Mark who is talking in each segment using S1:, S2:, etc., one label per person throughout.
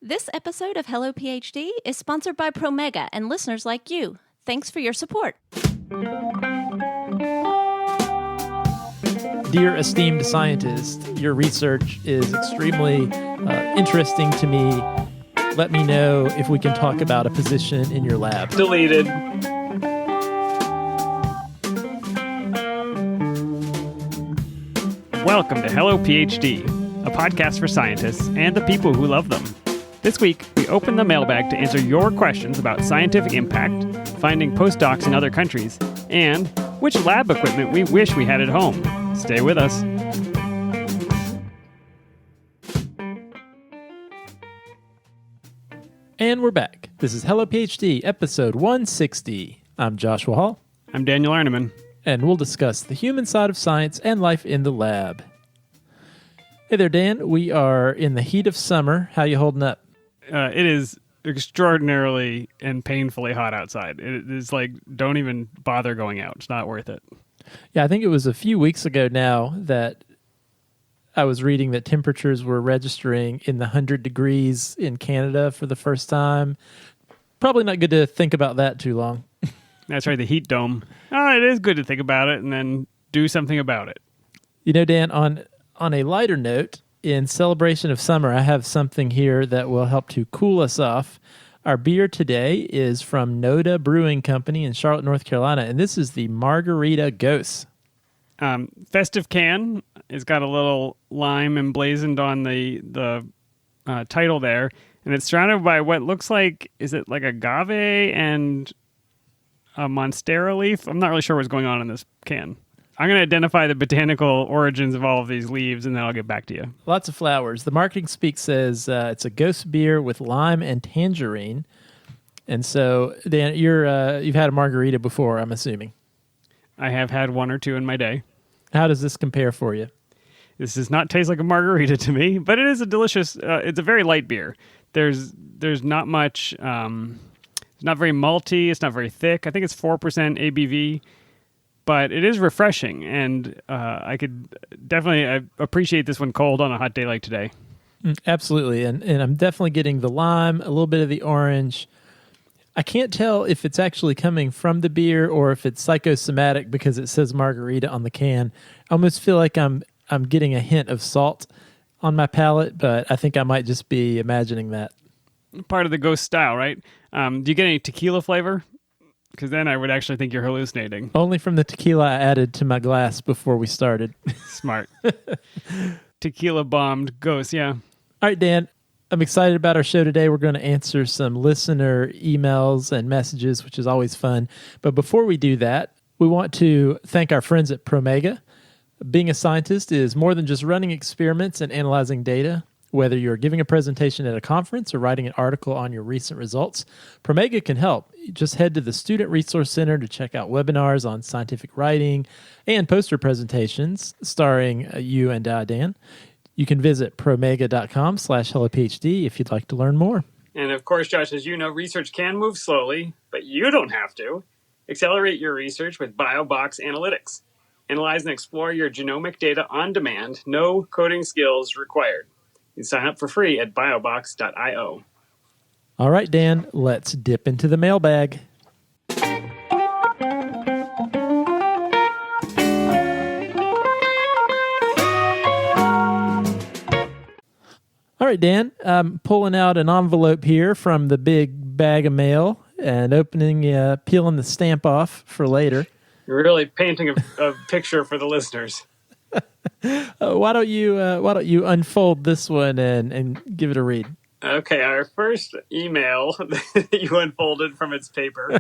S1: This episode of Hello PhD is sponsored by Promega and listeners like you. Thanks for your support.
S2: Dear esteemed scientist, your research is extremely interesting to me. Let me know if we can talk about a position in your lab.
S3: Deleted. Welcome to Hello PhD, a podcast for scientists and the people who love them. This week, we open the mailbag to answer your questions about scientific impact, finding postdocs in other countries, and which lab equipment we wish we had at home. Stay with us.
S2: And we're back. This is Hello PhD, episode 160. I'm Joshua Hall.
S3: I'm Daniel Arneman.
S2: And we'll discuss the human side of science and life in the lab. Hey there, Dan. We are in the heat of summer. How you holding up?
S3: It is extraordinarily and painfully hot outside. It is like, don't even bother going out. It's not worth it.
S2: Yeah, I think it was a few weeks ago now that I was reading that temperatures were registering in the 100 degrees in Canada for the first time. Probably not good to think about that too long.
S3: That's right, the heat dome. Oh, it is good to think about it and then do something about it.
S2: You know, Dan, on a lighter note, in celebration of summer, I have something here that will help to cool us off. Our beer today is from Noda Brewing Company in Charlotte, North Carolina, and this is the Margarita Ghost.
S3: Festive can. It's got a little lime emblazoned on the title there, and it's surrounded by what looks like, is it like agave and a monstera leaf? I'm not really sure what's going on in this can. I'm going to identify the botanical origins of all of these leaves, and then I'll get back to you.
S2: Lots of flowers. The marketing speak says it's a ghost beer with lime and tangerine. And so, Dan, you've had a margarita before, I'm assuming.
S3: I have had one or two in my day.
S2: How does this compare for you?
S3: This does not taste like a margarita to me, but it is a delicious, it's a very light beer. There's not much, it's not very malty, it's not very thick. I think it's 4% ABV. But it is refreshing, and I could definitely appreciate this one cold on a hot day like today.
S2: Absolutely, and I'm definitely getting the lime, a little bit of the orange. I can't tell if it's actually coming from the beer or if it's psychosomatic because it says margarita on the can. I almost feel like I'm getting a hint of salt on my palate, but I think I might just be imagining that.
S3: Part of the ghost style, right? Do you get any tequila flavor? Because then I would actually think you're hallucinating.
S2: Only from the tequila I added to my glass before we started.
S3: Smart. Tequila bombed ghost, yeah.
S2: All right, Dan, I'm excited about our show today. We're going to answer some listener emails and messages, which is always fun. But before we do that, we want to thank our friends at Promega. Being a scientist is more than just running experiments and analyzing data. Whether you're giving a presentation at a conference or writing an article on your recent results, Promega can help. Just head to the Student Resource Center to check out webinars on scientific writing and poster presentations starring you and Dan. You can visit promega.com/hellophd if you'd like to learn more.
S3: And of course, Josh, as you know, research can move slowly, but you don't have to. Accelerate your research with BioBox Analytics. Analyze and explore your genomic data on demand. No coding skills required. You can sign up for free at biobox.io.
S2: All right, Dan, let's dip into the mailbag. All right, Dan, I'm pulling out an envelope here from the big bag of mail and peeling the stamp off for later.
S3: You're really painting a picture for the listeners.
S2: Why don't you unfold this one and give it a read?
S3: Okay, our first email that you unfolded from its paper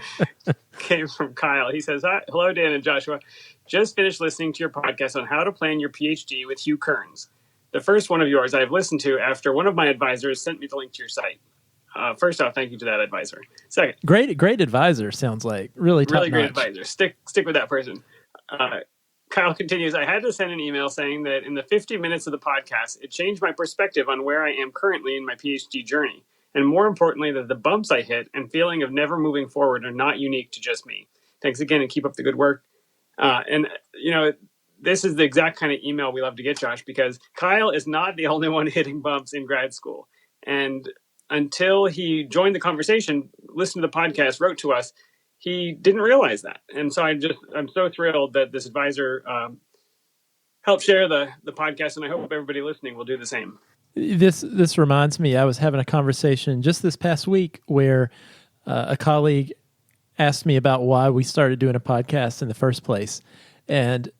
S3: came from Kyle. He says, "Hi, hello, Dan and Joshua. Just finished listening to your podcast on how to plan your PhD with Hugh Kearns. The first one of yours I've listened to after one of my advisors sent me the link to your site. First off, thank you to that advisor. Second,
S2: great advisor. Sounds like really
S3: great advisor. Stick with that person." Kyle continues, "I had to send an email saying that in the 50 minutes of the podcast, it changed my perspective on where I am currently in my PhD journey. And more importantly, that the bumps I hit and feeling of never moving forward are not unique to just me. Thanks again and keep up the good work." This is the exact kind of email we love to get, Josh, because Kyle is not the only one hitting bumps in grad school. And until he joined the conversation, listened to the podcast, wrote to us, he didn't realize that. And so I'm so thrilled that this advisor helped share the podcast, and I hope everybody listening will do the same.
S2: This reminds me, I was having a conversation just this past week where a colleague asked me about why we started doing a podcast in the first place. And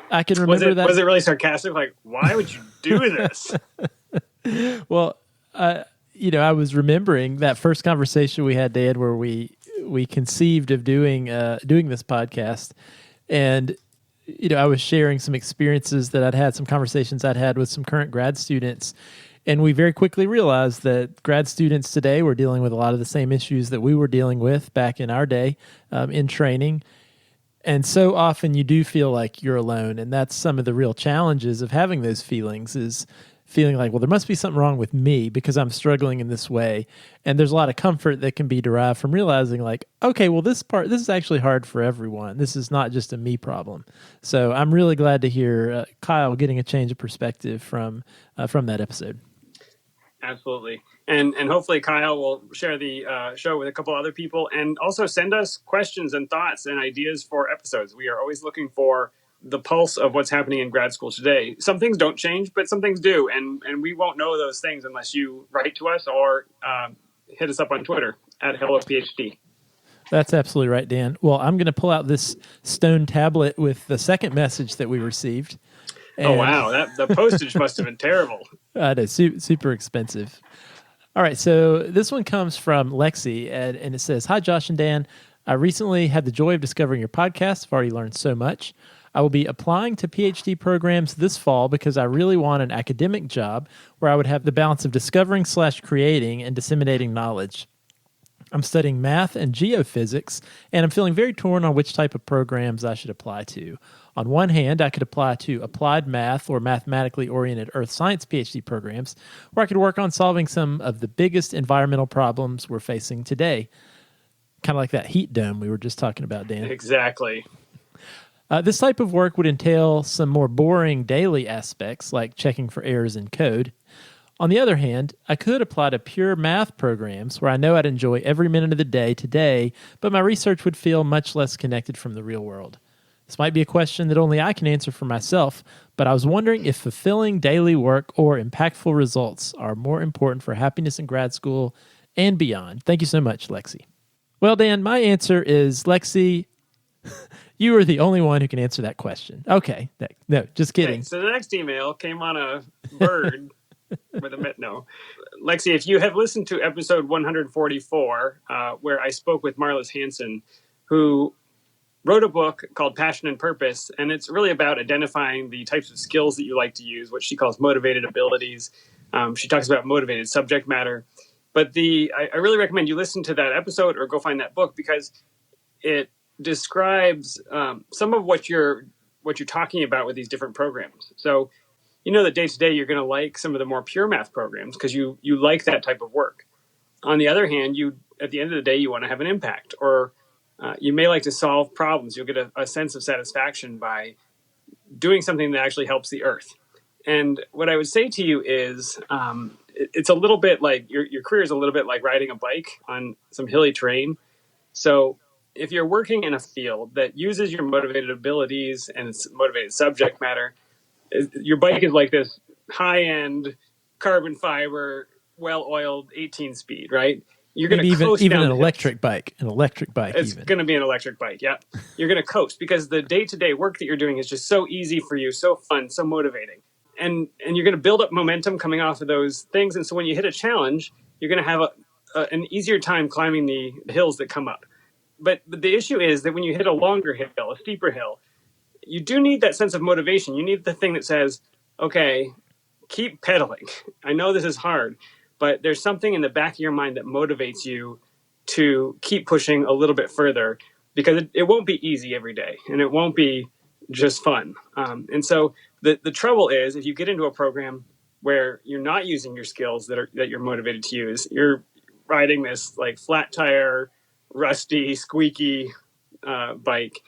S2: I can remember that.
S3: Was it really sarcastic? Like, why would you do this?
S2: Well, I was remembering that first conversation we had, Dan, where we conceived of doing this podcast. And, I was sharing some experiences that I'd had, some conversations I'd had with some current grad students. And we very quickly realized that grad students today were dealing with a lot of the same issues that we were dealing with back in our day in training. And so often you do feel like you're alone. And that's some of the real challenges of having those feelings, is feeling like, well, there must be something wrong with me because I'm struggling in this way. And there's a lot of comfort that can be derived from realizing like, okay, well, this is actually hard for everyone. This is not just a me problem. So I'm really glad to hear Kyle getting a change of perspective from that episode.
S3: Absolutely. And hopefully Kyle will share the show with a couple other people, and also send us questions and thoughts and ideas for episodes. We are always looking for the pulse of what's happening in grad school today. Some things don't change, but some things do. And we won't know those things unless you write to us or hit us up on Twitter at HelloPhD.
S2: That's absolutely right, Dan. Well, I'm going to pull out this stone tablet with the second message that we received.
S3: Oh, wow. The postage must have been terrible.
S2: It's super expensive. All right, so this one comes from Lexi, and it says, "Hi, Josh and Dan. I recently had the joy of discovering your podcast. I've already learned so much. I will be applying to PhD programs this fall because I really want an academic job where I would have the balance of discovering/creating and disseminating knowledge. I'm studying math and geophysics, and I'm feeling very torn on which type of programs I should apply to. On one hand, I could apply to applied math or mathematically oriented earth science PhD programs, where I could work on solving some of the biggest environmental problems we're facing today." Kind of like that heat dome we were just talking about, Dan.
S3: Exactly.
S2: This type of work would entail some more boring daily aspects, like checking for errors in code. On the other hand, I could apply to pure math programs where I know I'd enjoy every minute of the day today, but my research would feel much less connected from the real world. This might be a question that only I can answer for myself, but I was wondering if fulfilling daily work or impactful results are more important for happiness in grad school and beyond. Thank you so much, Lexi. Well, Dan, my answer is, Lexi, you are the only one who can answer that question. Okay. No, just kidding.
S3: Okay, so the next email came on a bird with a no. Lexi, if you have listened to episode 144, where I spoke with Marlis Hanson, who wrote a book called Passion and Purpose, and it's really about identifying the types of skills that you like to use, what she calls motivated abilities. She talks about motivated subject matter. But I really recommend you listen to that episode or go find that book, because it describes some of what you're talking about with these different programs. So, that day to day you're going to like some of the more pure math programs because you like that type of work. On the other hand, at the end of the day you want to have an impact, or you may like to solve problems. You'll get a sense of satisfaction by doing something that actually helps the earth. And what I would say to you is, it's a little bit like your career is a little bit like riding a bike on some hilly terrain. So if you're working in a field that uses your motivated abilities and its motivated subject matter, your bike is like this high-end carbon fiber, well-oiled 18-speed, right? You're going to coast
S2: even
S3: down
S2: an electric bike. It's
S3: going to be an electric bike, yeah. You're going to coast because the day-to-day work that you're doing is just so easy for you, so fun, so motivating. And you're going to build up momentum coming off of those things. And so when you hit a challenge, you're going to have an easier time climbing the hills that come up. But the issue is that when you hit a longer hill, a steeper hill, you do need that sense of motivation. You need the thing that says, okay, keep pedaling. I know this is hard, but there's something in the back of your mind that motivates you to keep pushing a little bit further, because it won't be easy every day and it won't be just fun. And so the trouble is, if you get into a program where you're not using your skills that you're motivated to use, you're riding this like flat tire, rusty, squeaky bike,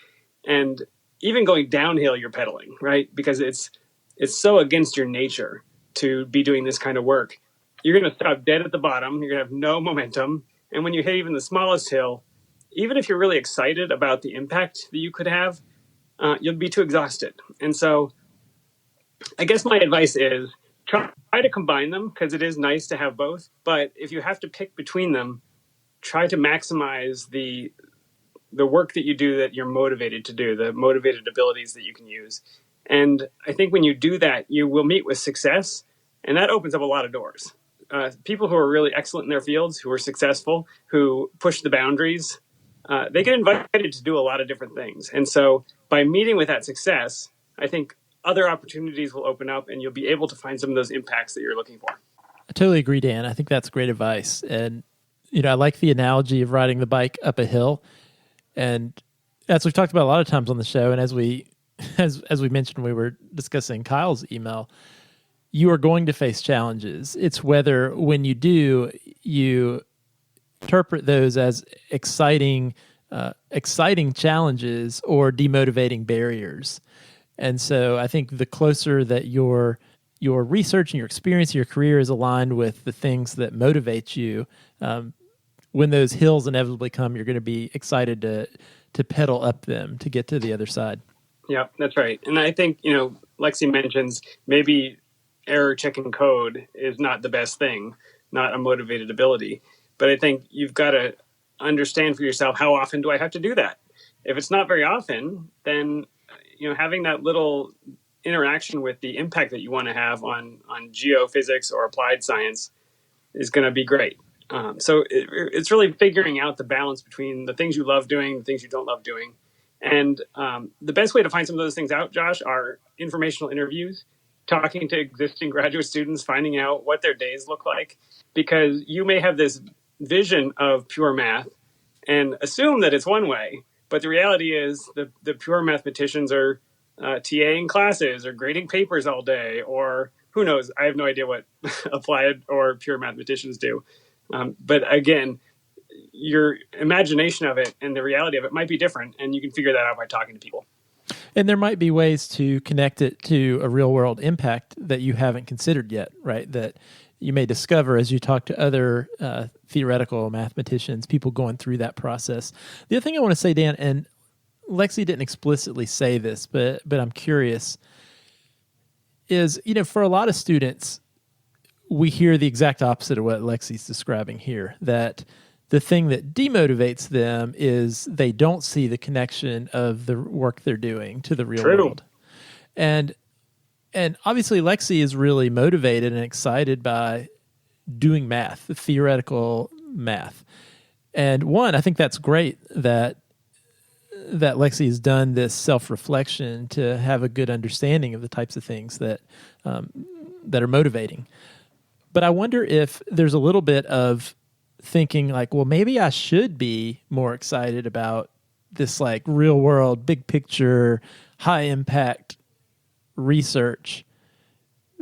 S3: and even going downhill, you're pedaling, right? Because it's so against your nature to be doing this kind of work.
S4: you're going to stop dead at the bottom. You're going to have no momentum. And when you hit even the smallest hill, even if you're really excited about the impact that you could have, you'll be too exhausted. And so I guess my advice is try to combine them, because it is nice to have both. But if you have to pick between them, try to maximize the work that you do that you're motivated to do, the motivated abilities that you can use. And I think when you do that, you will meet with success, and that opens up a lot of doors. People who are really excellent in their fields, who are successful, who push the boundaries, they get invited to do a lot of different things. And so by meeting with that success, I think other opportunities will open up, and you'll be able to find some of those impacts that you're looking for.
S2: I totally agree, Dan. I think that's great advice. And, I like the analogy of riding the bike up a hill. And as we've talked about a lot of times on the show, and as we mentioned when we were discussing Kyle's email, you are going to face challenges. It's whether when you do, you interpret those as exciting challenges or demotivating barriers. And so I think the closer that your research and your experience, and your career is aligned with the things that motivate you, when those hills inevitably come, you're going to be excited to pedal up them to get to the other side.
S4: Yeah, that's right. And I think, Lexi mentions maybe error checking code is not the best thing, not a motivated ability. But I think you've got to understand for yourself, how often do I have to do that? If it's not very often, then, having that little interaction with the impact that you want to have on geophysics or applied science is going to be great. So it's really figuring out the balance between the things you love doing, the things you don't love doing. And the best way to find some of those things out, Josh, are informational interviews, talking to existing graduate students, finding out what their days look like, because you may have this vision of pure math and assume that it's one way. But the reality is the pure mathematicians are TAing classes or grading papers all day, or who knows? I have no idea what applied or pure mathematicians do. But again, your imagination of it and the reality of it might be different, and you can figure that out by talking to people.
S2: And there might be ways to connect it to a real world impact that you haven't considered yet, right? That you may discover as you talk to other theoretical mathematicians, people going through that process. The other thing I want to say, Dan, and Lexi didn't explicitly say this, but I'm curious, is, for a lot of students, we hear the exact opposite of what Lexi's describing here, that the thing that demotivates them is they don't see the connection of the work they're doing to the real world. And obviously Lexi is really motivated and excited by doing math, the theoretical math. And one, I think that's great that Lexi has done this self-reflection to have a good understanding of the types of things that are motivating. But I wonder if there's a little bit of thinking like, well, maybe I should be more excited about this like real world, big picture, high impact research,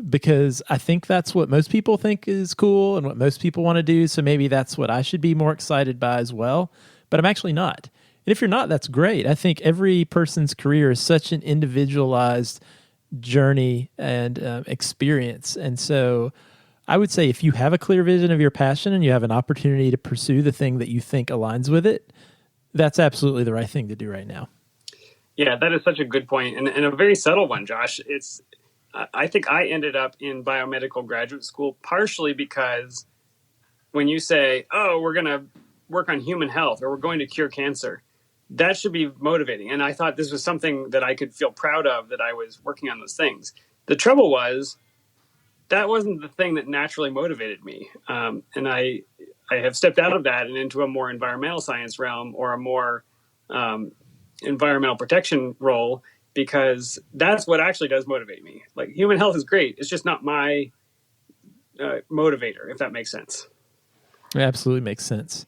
S2: because I think that's what most people think is cool and what most people want to do. So maybe that's what I should be more excited by as well. But I'm actually not. And if you're not, that's great. I think every person's career is such an individualized journey and experience. And so I would say if you have a clear vision of your passion and you have an opportunity to pursue the thing that you think aligns with it, that's absolutely the right thing to do right now.
S4: Yeah, that is such a good point, and a very subtle one, Josh. I think I ended up in biomedical graduate school partially because when you say, oh, we're going to work on human health or we're going to cure cancer, that should be motivating. And I thought this was something that I could feel proud of, that I was working on those things. The trouble was, that wasn't the thing that naturally motivated me. And I have stepped out of that and into a more environmental science realm or a more environmental protection role, because that's what actually does motivate me. Like, human health is great. It's just not my motivator, if that makes sense.
S2: It absolutely makes sense.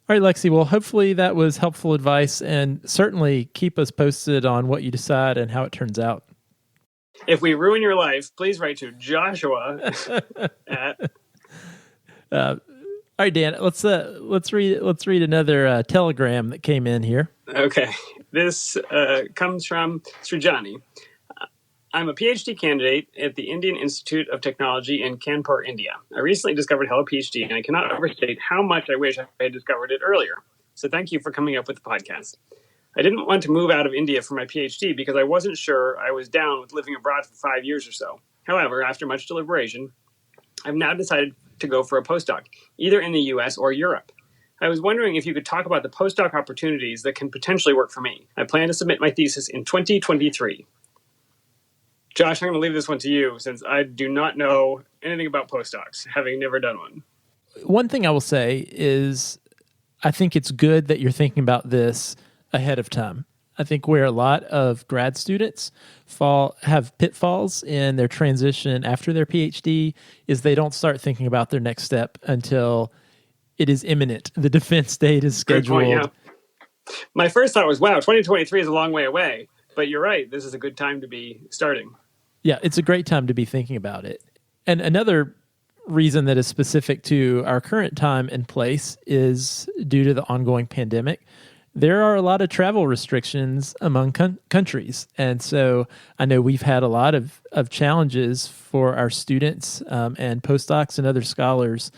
S2: All right, Lexi. Well, hopefully that was helpful advice, and certainly keep us posted on what you decide and how it turns out.
S4: If we ruin your life, please write to Joshua at.
S2: All right, Dan. Let's read another telegram that came in here.
S4: Okay, this comes from Srijani. I'm a PhD candidate at the Indian Institute of Technology in Kanpur, India. I recently discovered Hello PhD, and I cannot overstate how much I wish I had discovered it earlier. So thank you for coming up with the podcast. I didn't want to move out of India for my PhD because I wasn't sure I was down with living abroad for 5 years or so. However, after much deliberation, I've now decided to go for a postdoc, either in the US or Europe. I was wondering if you could talk about the postdoc opportunities that can potentially work for me. I plan to submit my thesis in 2023. Josh, I'm going to leave this one to you since I do not know anything about postdocs, having never done one.
S2: One thing I will say is I think it's good that you're thinking about this ahead of time. I think where a lot of grad students have pitfalls in their transition after their PhD is they don't start thinking about their next step until it is imminent. The defense date is scheduled.
S4: Good point, yeah. My first thought was, wow, 2023 is a long way away. But you're right. This is a good time to be starting.
S2: Yeah, it's a great time to be thinking about it. And another reason that is specific to our current time and place is due to the ongoing pandemic. There are a lot of travel restrictions among countries. And so I know we've had a lot of challenges for our students and postdocs and other scholars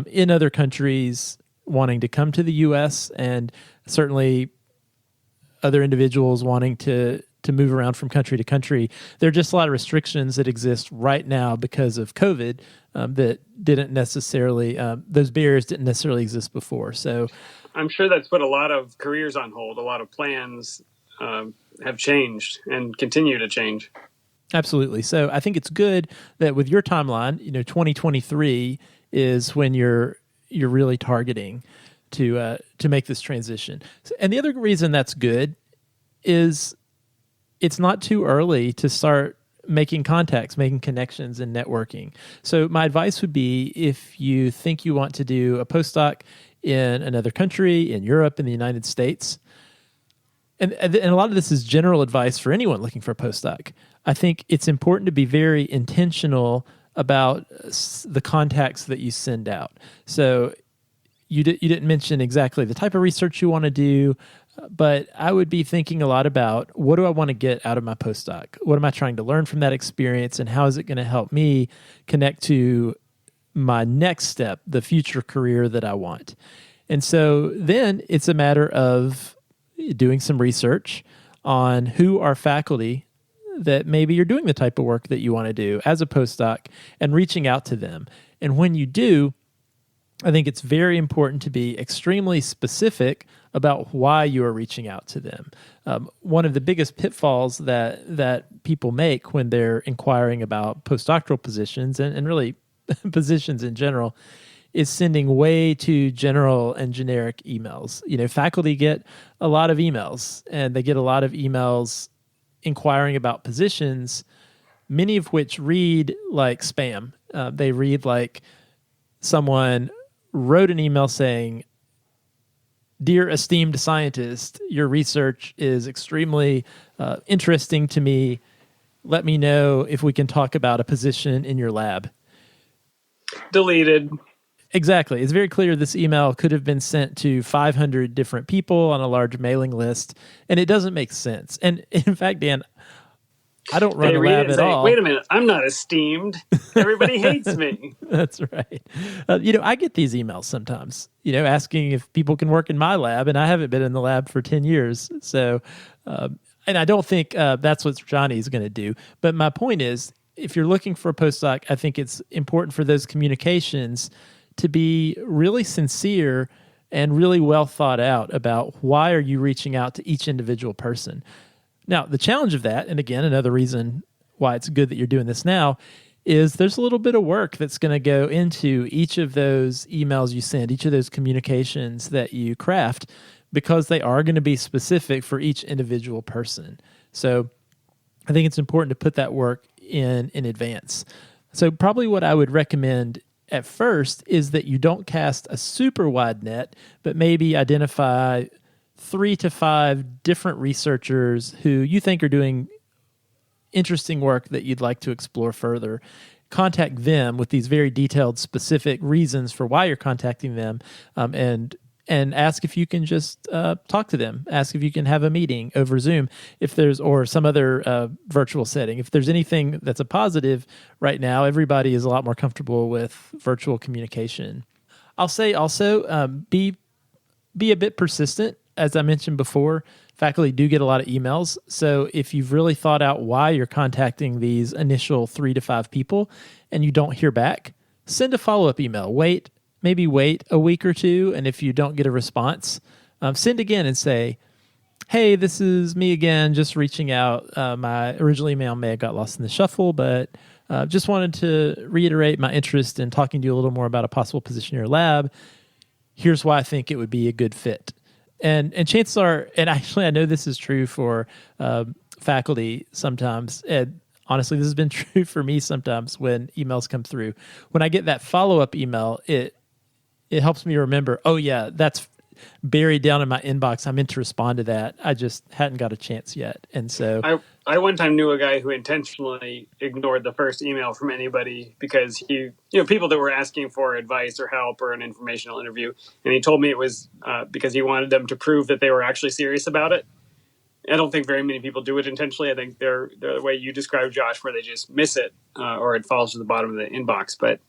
S2: in other countries wanting to come to the U.S. and certainly other individuals wanting to move around from country to country. There are just a lot of restrictions that exist right now because of COVID that didn't necessarily, those barriers didn't necessarily exist before. So
S4: I'm sure that's put a lot of careers on hold. A lot of plans have changed and continue to change.
S2: Absolutely. So I think it's good that with your timeline, 2023 is when you're really targeting to make this transition. And the other reason that's good is it's not too early to start making contacts, making connections, and networking. So my advice would be if you think you want to do a postdoc in another country, in Europe, in the United States, and a lot of this is general advice for anyone looking for a postdoc. I think it's important to be very intentional about the contacts that you send out. So you didn't mention exactly the type of research you want to do, but I would be thinking a lot about what do I want to get out of my postdoc? What am I trying to learn from that experience, and how is it going to help me connect to my next step, the future career that I want? And so then it's a matter of doing some research on who are faculty that maybe you're doing the type of work that you want to do as a postdoc and reaching out to them. And when you do, I think it's very important to be extremely specific about why you are reaching out to them. One of the biggest pitfalls that people make when they're inquiring about postdoctoral positions and really positions in general is sending way too general and generic emails. Faculty get a lot of emails, and they get a lot of emails inquiring about positions, many of which read like spam. They read like someone wrote an email saying, "Dear esteemed scientist, your research is extremely interesting to me. Let me know if we can talk about a position in your lab."
S4: Deleted.
S2: Exactly. It's very clear this email could have been sent to 500 different people on a large mailing list, and it doesn't make sense. And in fact, Dan, I don't run a lab at all.
S4: Wait a minute, I'm not esteemed. Everybody hates me.
S2: That's right. I get these emails sometimes, asking if people can work in my lab, and I haven't been in the lab for 10 years. So, and I don't think that's what Johnny's going to do. But my point is, if you're looking for a postdoc, I think it's important for those communications to be really sincere and really well thought out about why are you reaching out to each individual person. Now, the challenge of that, and again, another reason why it's good that you're doing this now, is there's a little bit of work that's going to go into each of those emails you send, each of those communications that you craft, because they are going to be specific for each individual person. So I think it's important to put that work in advance. So probably what I would recommend at first is that you don't cast a super wide net, but maybe identify 3 to 5 different researchers who you think are doing interesting work that you'd like to explore further. Contact them with these very detailed, specific reasons for why you're contacting them, and and ask if you can just talk to them. Ask if you can have a meeting over Zoom if there's, or some other virtual setting. If there's anything that's a positive right now, everybody is a lot more comfortable with virtual communication. I'll say also be a bit persistent. As I mentioned before, faculty do get a lot of emails. So if you've really thought out why you're contacting these initial 3 to 5 people and you don't hear back, send a follow-up email. Maybe wait a week or two. And if you don't get a response, send again and say, hey, this is me again, just reaching out. My original email may have got lost in the shuffle, but just wanted to reiterate my interest in talking to you a little more about a possible position in your lab. Here's why I think it would be a good fit. And chances are, and actually I know this is true for faculty sometimes, and honestly this has been true for me sometimes when emails come through. When I get that follow-up email, it helps me remember, oh yeah, that's buried down in my inbox. I meant to respond to that. I just hadn't got a chance yet. And so
S4: I one time knew a guy who intentionally ignored the first email from anybody because people that were asking for advice or help or an informational interview. And he told me it was because he wanted them to prove that they were actually serious about it. I don't think very many people do it intentionally. I think they're the way you described, Josh, where they just miss it or it falls to the bottom of the inbox. But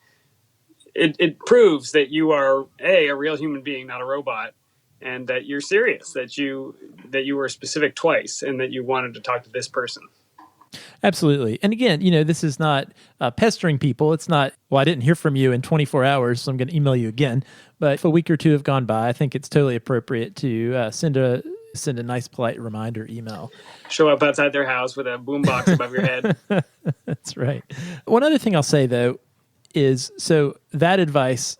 S4: it proves that you are a real human being, not a robot, and that you're serious, that you were specific twice, and that you wanted to talk to this person.
S2: Absolutely. And again, this is not pestering people. It's not, well, I didn't hear from you in 24 hours, so I'm going to email you again. But if a week or two have gone by, I think it's totally appropriate to send a nice, polite reminder email.
S4: Show up outside their house with a boombox above your head.
S2: That's right. One other thing I'll say, though, is so that advice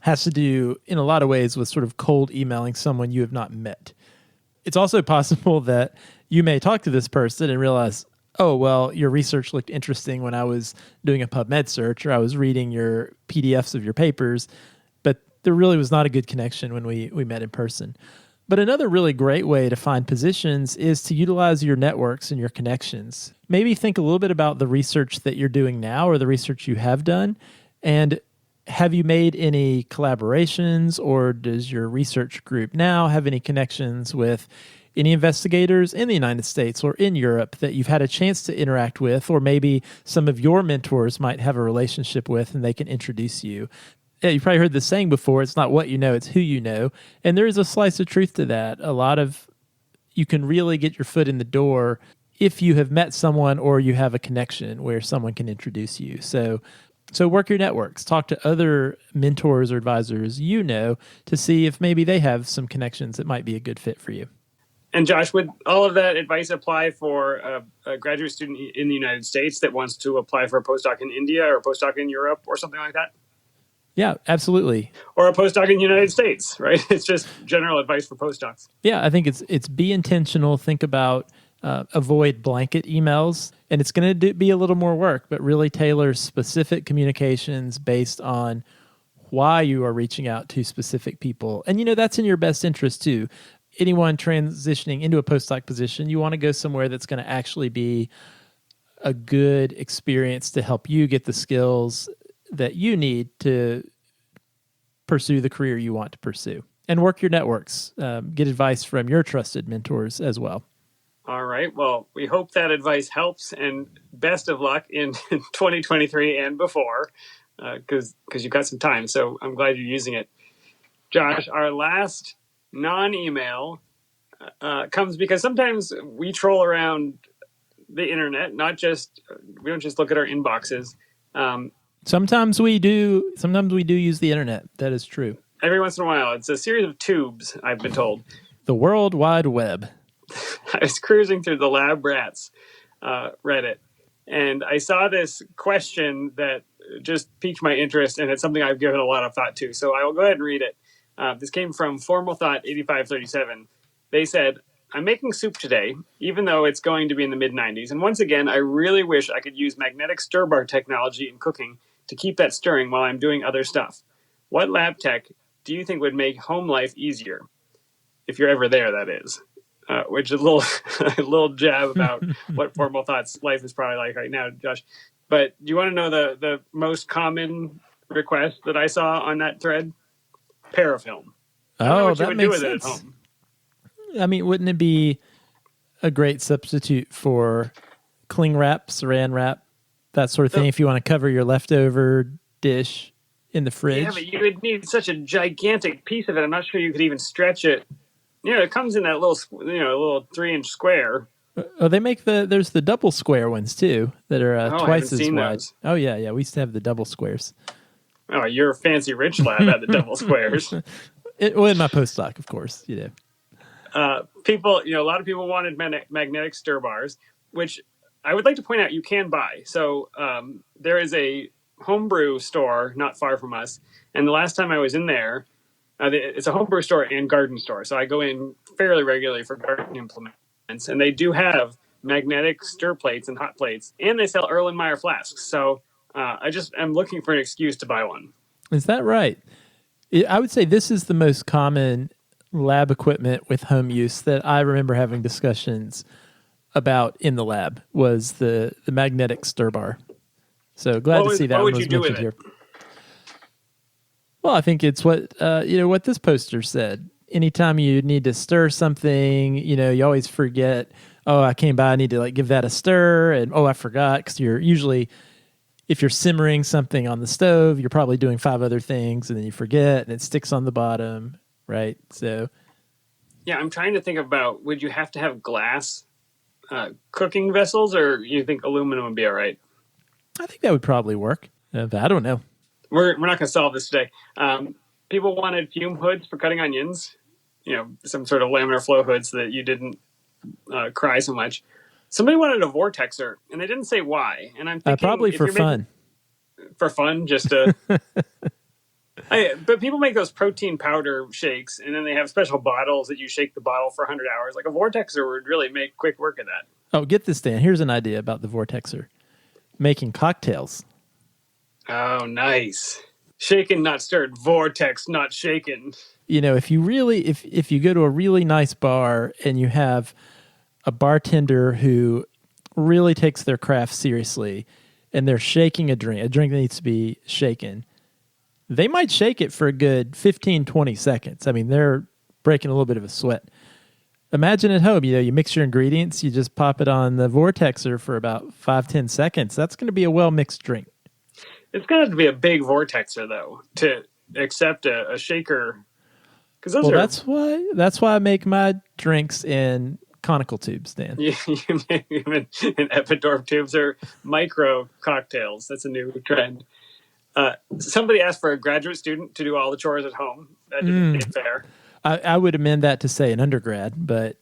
S2: has to do in a lot of ways with sort of cold emailing someone you have not met. It's also possible that you may talk to this person and realize, oh, well, your research looked interesting when I was doing a PubMed search or I was reading your PDFs of your papers, but there really was not a good connection when we met in person. But another really great way to find positions is to utilize your networks and your connections. Maybe think a little bit about the research that you're doing now or the research you have done, and have you made any collaborations, or does your research group now have any connections with any investigators in the United States or in Europe that you've had a chance to interact with, or maybe some of your mentors might have a relationship with and they can introduce you? Yeah, you've probably heard this saying before, it's not what you know, it's who you know. And there is a slice of truth to that. You can really get your foot in the door if you have met someone or you have a connection where someone can introduce you. So work your networks, talk to other mentors or advisors to see if maybe they have some connections that might be a good fit for you.
S4: And Josh, would all of that advice apply for a graduate student in the United States that wants to apply for a postdoc in India or a postdoc in Europe or something like that?
S2: Yeah, absolutely.
S4: Or a postdoc in the United States, right? It's just general advice for postdocs.
S2: Yeah, I think it's be intentional. Think about avoid blanket emails. And it's going to be a little more work, but really tailor specific communications based on why you are reaching out to specific people. And, that's in your best interest too. Anyone transitioning into a postdoc position, you want to go somewhere that's going to actually be a good experience to help you get the skills that you need to pursue the career you want to pursue. And work your networks. Get advice from your trusted mentors as well.
S4: All right. Well, we hope that advice helps, and best of luck in 2023 and before, because you've got some time. So I'm glad you're using it. Josh, our last non-email comes because sometimes we troll around the internet, we don't just look at our inboxes.
S2: Sometimes we do use the internet. That is true.
S4: Every once in a while. It's a series of tubes, I've been told.
S2: The World Wide Web.
S4: I was cruising through the Lab Rats Reddit, and I saw this question that just piqued my interest, and it's something I've given a lot of thought to. So I will go ahead and read it. This came from Formal Thought 8537. They said, I'm making soup today, even though it's going to be in the mid-90s. And once again, I really wish I could use magnetic stir bar technology in cooking to keep that stirring while I'm doing other stuff. What lab tech do you think would make home life easier? If you're ever there, that is. Which is a little jab about what Formal Thought's life is probably like right now, Josh. But do you want to know the most common request that I saw on that thread? Parafilm. I don't know
S2: Oh,
S4: what you
S2: that
S4: would do
S2: makes
S4: with it at
S2: sense.
S4: home.
S2: I mean, wouldn't it be a great substitute for cling wrap, saran wrap, that sort of thing, if you want to cover your leftover dish in the
S4: Yeah, but
S2: fridge?
S4: you would need such a gigantic piece of it. I'm not sure you could even stretch it. It comes in that little, little 3-inch square.
S2: Oh, they make there's the double square ones too that are
S4: Oh, I haven't
S2: twice as
S4: seen
S2: wide.
S4: those.
S2: Oh yeah, yeah. We used to have the double squares.
S4: Oh, your fancy rich lab had the double squares.
S2: Well, in my postdoc, of course.
S4: People, a lot of people wanted magnetic stir bars, which I would like to point out you can buy. So there is a homebrew store not far from us, and the last time I was in there, it's a homebrew store and garden store. So I go in fairly regularly for garden implements, and they do have magnetic stir plates and hot plates, and they sell Erlenmeyer flasks. So I just am looking for an excuse to buy one.
S2: Is that right? I would say this is the most common lab equipment with home use that I remember having discussions about in the lab was the magnetic stir bar. So glad to see that
S4: what
S2: one
S4: would
S2: was
S4: you do with
S2: mentioned
S4: it?
S2: here. Well, I think it's what what this poster said. Anytime you need to stir something, you always forget. Oh, I came by. I need to give that a stir, and I forgot, because you're usually, if you're simmering something on the stove, you're probably doing 5 other things, and then you forget, and it sticks on the bottom, right? So,
S4: Yeah, I'm trying to think about, would you have to have glass cooking vessels, or you think aluminum would be all right?
S2: I think that would probably work, but I don't know.
S4: We're not going to solve this today. People wanted fume hoods for cutting onions, some sort of laminar flow hood so that you didn't cry so much. Somebody wanted a vortexer, and they didn't say why. And I'm thinking
S2: Probably for fun.
S4: For fun, just to. But people make those protein powder shakes, and then they have special bottles that you shake the bottle for 100 hours. Like a vortexer would really make quick work of that.
S2: Oh, get this, Dan. Here's an idea about the vortexer. Making cocktails.
S4: Oh, nice. Shaken, not stirred. Vortex, not shaken.
S2: If you really, if you go to a really nice bar and you have a bartender who really takes their craft seriously and they're shaking a drink that needs to be shaken, they might shake it for a good 15, 20 seconds. I mean, they're breaking a little bit of a sweat. Imagine at home, you mix your ingredients, you just pop it on the vortexer for about 5-10 seconds. That's going to be a well-mixed drink.
S4: It's going to have to be a big vortexer, though, to accept a shaker.
S2: Well, that's why I make my drinks in conical tubes, Dan.
S4: You make them in Epidorf tubes or micro cocktails. That's a new trend. Somebody asked for a graduate student to do all the chores at home. That didn't seem fair.
S2: I would amend that to say an undergrad, but...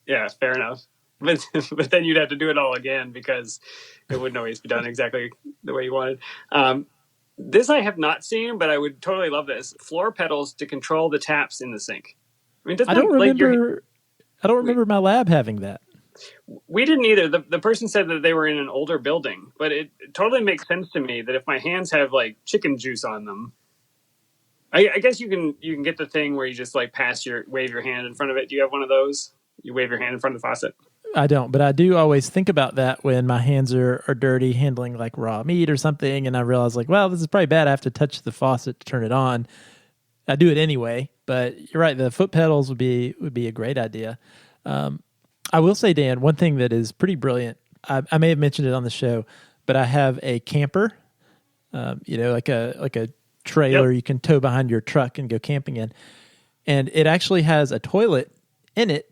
S4: Yeah, fair enough. But then you'd have to do it all again because it wouldn't always be done exactly the way you wanted. This I have not seen, but I would totally love this. Floor pedals to control the taps in the sink. I mean,
S2: I don't remember my lab having that.
S4: We didn't either. The person said that they were in an older building, but it totally makes sense to me that if my hands have chicken juice on them, I guess you can get the thing where you just wave your hand in front of it. Do you have one of those? You wave your hand in front of the faucet?
S2: I don't, but I do always think about that when my hands are dirty handling raw meat or something, and I realize this is probably bad. I have to touch the faucet to turn it on. I do it anyway, but you're right. The foot pedals would be a great idea. I will say, Dan, one thing that is pretty brilliant. I may have mentioned it on the show, but I have a camper. Like a trailer you can tow behind your truck and go camping in, and it actually has a toilet in it.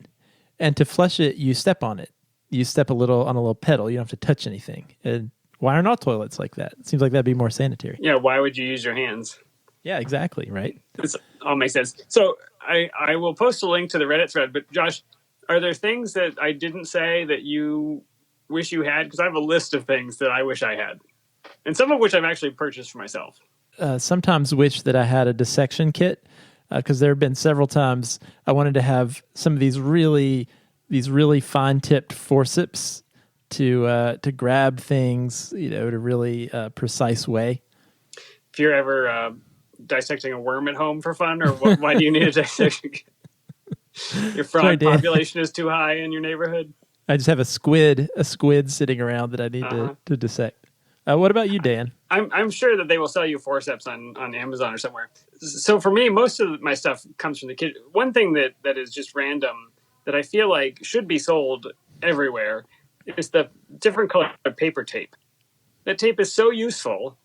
S2: And to flush it, you step on it. You step on a little pedal. You don't have to touch anything. And why aren't all toilets like that? It seems like that'd be more sanitary.
S4: Yeah, why would you use your hands?
S2: Yeah, exactly, right?
S4: This all makes sense. So I will post a link to the Reddit thread, but Josh, are there things that I didn't say that you wish you had? Because I have a list of things that I wish I had. And some of which I've actually purchased for myself.
S2: Sometimes wish that I had a dissection kit. Because there have been several times I wanted to have some of these really fine-tipped forceps to grab things, in a really precise way.
S4: If you're ever dissecting a worm at home for fun, or why do you need a dissection kit? Your frog population is too high in your neighborhood?
S2: I just have a squid sitting around that I need to dissect. What about you, Dan?
S4: I'm sure that they will sell you forceps on Amazon or somewhere. So for me, most of my stuff comes from the kitchen. One thing that is just random that I feel like should be sold everywhere is the different colored paper tape. That tape is so useful,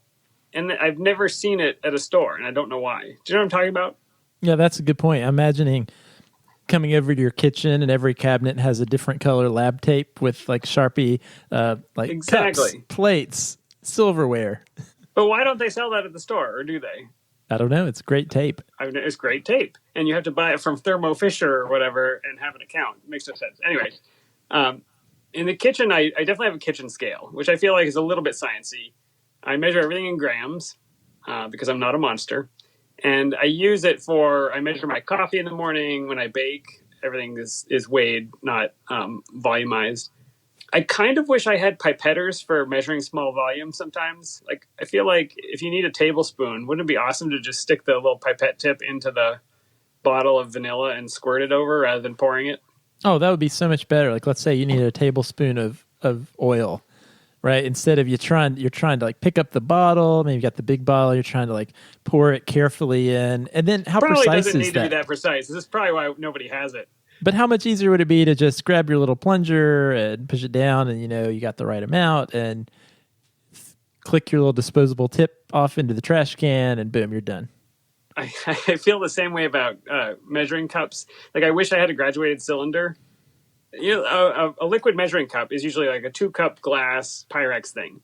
S4: and I've never seen it at a store, and I don't know why. Do you know what I'm talking about?
S2: Yeah, that's a good point. I'm imagining coming over to your kitchen and every cabinet has a different color lab tape with like Sharpie, like
S4: Exactly.
S2: cups, plates, silverware.
S4: But why don't they sell that at the store, or do they?
S2: I don't know. It's great tape.
S4: It's great tape, and you have to buy it from Thermo Fisher or whatever and have an account. It makes no sense. Anyways, in the kitchen, I definitely have a kitchen scale, which I feel like is a little bit sciencey. I measure everything in grams because I'm not a monster. And I use it I measure my coffee in the morning. When I bake, everything is weighed, not volumized. I kind of wish I had pipetters for measuring small volumes sometimes. Like, I feel like if you need a tablespoon, wouldn't it be awesome to just stick the little pipette tip into the bottle of vanilla and squirt it over rather than pouring it?
S2: Oh, that would be so much better. Like, let's say you need a tablespoon of oil, right? Instead of you're trying to like pick up the bottle, maybe you got the big bottle, you're trying to like pour it carefully in. And then how
S4: probably
S2: precise
S4: doesn't
S2: is
S4: need to be that precise. This is probably why nobody has it.
S2: But how much easier would it be to just grab your little plunger and push it down and, you got the right amount and click your little disposable tip off into the trash can and boom, you're done.
S4: I feel the same way about measuring cups. Like, I wish I had a graduated cylinder. A liquid measuring cup is usually like a 2-cup glass Pyrex thing.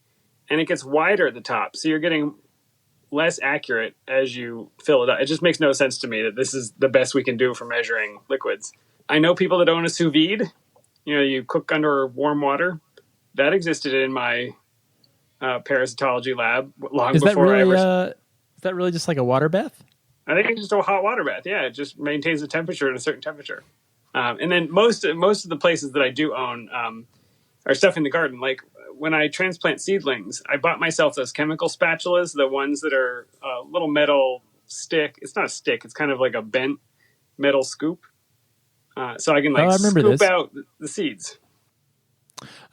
S4: And it gets wider at the top. So you're getting less accurate as you fill it up. It just makes no sense to me that this is the best we can do for measuring liquids. I know people that own a sous vide. You cook under warm water. That existed in my parasitology lab long before I ever...
S2: Is that really just like a water bath?
S4: I think it's just a hot water bath. Yeah, it just maintains the temperature at a certain temperature. And then most of the places that I do own are stuff in the garden. Like when I transplant seedlings, I bought myself those chemical spatulas, the ones that are a little metal stick. It's not a stick. It's kind of like a bent metal scoop. So I can scoop out the seeds.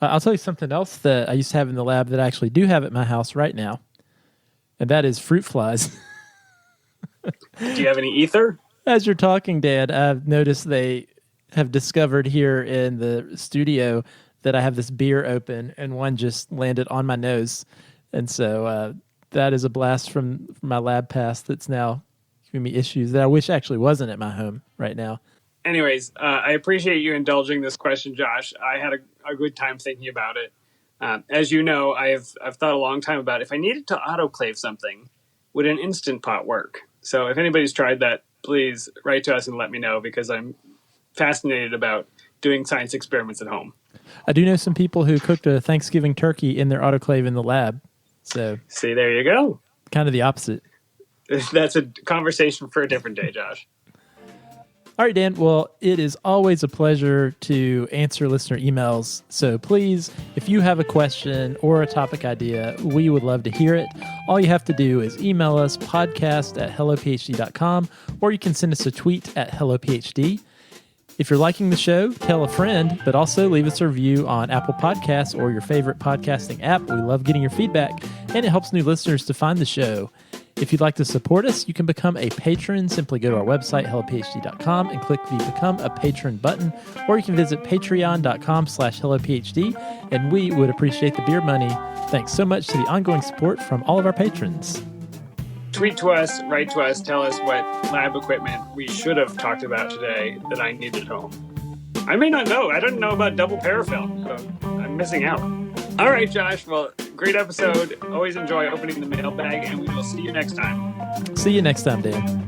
S2: I'll tell you something else that I used to have in the lab that I actually do have at my house right now, and that is fruit flies.
S4: Do you have any ether?
S2: As you're talking, Dan, I've noticed they have discovered here in the studio that I have this beer open, and one just landed on my nose. And so that is a blast from my lab past that's now giving me issues that I wish actually wasn't at my home right now.
S4: Anyways, I appreciate you indulging this question, Josh. I had a good time thinking about it. As you know, I've thought a long time about if I needed to autoclave something, would an Instant Pot work? So if anybody's tried that, please write to us and let me know, because I'm fascinated about doing science experiments at home.
S2: I do know some people who cooked a Thanksgiving turkey in their autoclave in the lab. So
S4: see, there you go.
S2: Kind of the opposite.
S4: That's a conversation for a different day, Josh.
S2: All right, Dan. Well, it is always a pleasure to answer listener emails. So please, if you have a question or a topic idea, we would love to hear it. All you have to do is email us podcast@hellophd.com, or you can send us a tweet at hellophd. If you're liking the show, tell a friend, but also leave us a review on Apple Podcasts or your favorite podcasting app. We love getting your feedback, and it helps new listeners to find the show. If you'd like to support us, you can become a patron. Simply go to our website, hellophd.com, and click the Become a Patron button, or you can visit patreon.com/hellophd, and we would appreciate the beer money. Thanks so much to the ongoing support from all of our patrons.
S4: Tweet to us, write to us, tell us what lab equipment we should have talked about today that I need at home. I may not know. I don't know about double parafilm, so I'm missing out. All right, Josh. Well, great episode. Always enjoy opening the mailbag, and we will see you next time.
S2: See you next time, Dan.